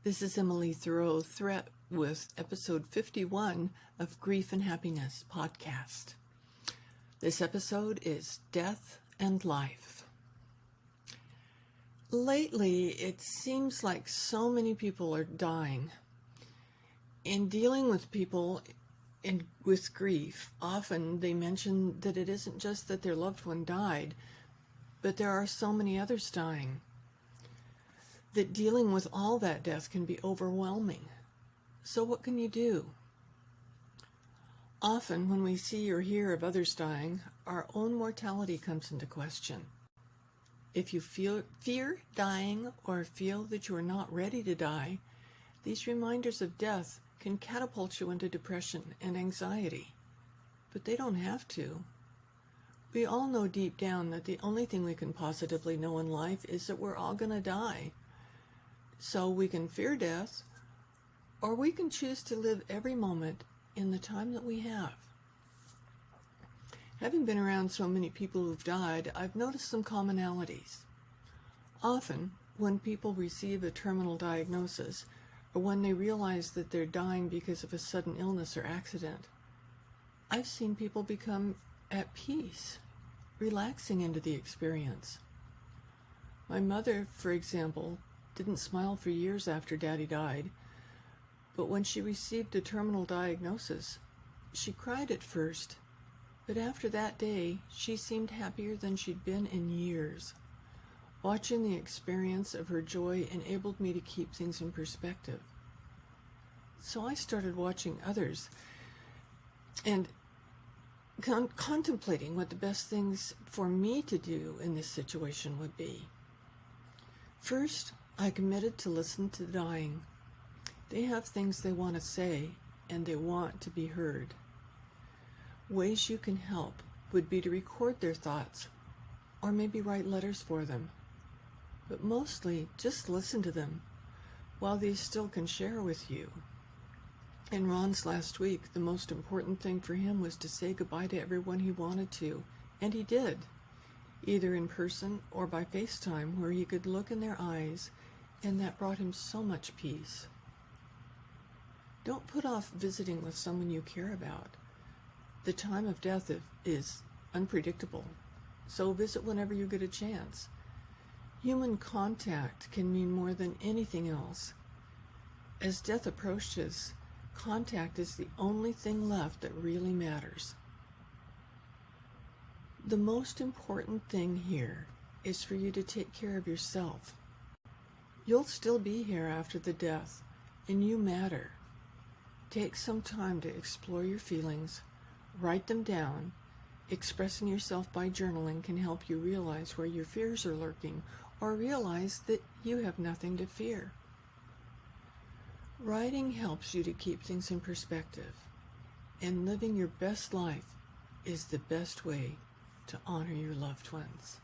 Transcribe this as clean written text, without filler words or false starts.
This is Emily Thoreau Threat with episode 51 of Grief and Happiness podcast. This episode is Death and Life. Lately, it seems like so many people are dying. In dealing with people with grief, often they mention that it isn't just that their loved one died, but there are so many others dying. That dealing with all that death can be overwhelming. So what can you do? Often when we see or hear of others dying, our own mortality comes into question. If you fear dying or feel that you are not ready to die, these reminders of death can catapult you into depression and anxiety. But they don't have to. We all know deep down that the only thing we can positively know in life is that we're all going to die. So we can fear death, or we can choose to live every moment in the time that we have. Having been around so many people who've died, I've noticed some commonalities. Often, when people receive a terminal diagnosis, or when they realize that they're dying because of a sudden illness or accident, I've seen people become at peace, relaxing into the experience. My mother, for example, didn't smile for years after Daddy died, but when she received a terminal diagnosis, she cried at first, but after that day, she seemed happier than she'd been in years. Watching the experience of her joy enabled me to keep things in perspective. So I started watching others and contemplating what the best things for me to do in this situation would be. First, I committed to listen to the dying. They have things they want to say, and they want to be heard. Ways you can help would be to record their thoughts, or maybe write letters for them. But mostly, just listen to them, while they still can share with you. In Ron's last week, the most important thing for him was to say goodbye to everyone he wanted to, and he did, either in person or by FaceTime, where he could look in their eyes, and that brought him so much peace. Don't put off visiting with someone you care about. The time of death is unpredictable, so visit whenever you get a chance. Human contact can mean more than anything else. As death approaches, contact is the only thing left that really matters. The most important thing here is for you to take care of yourself. You'll still be here after the death, and you matter. Take some time to explore your feelings, write them down. Expressing yourself by journaling can help you realize where your fears are lurking, or realize that you have nothing to fear. Writing helps you to keep things in perspective, and living your best life is the best way to honor your loved ones.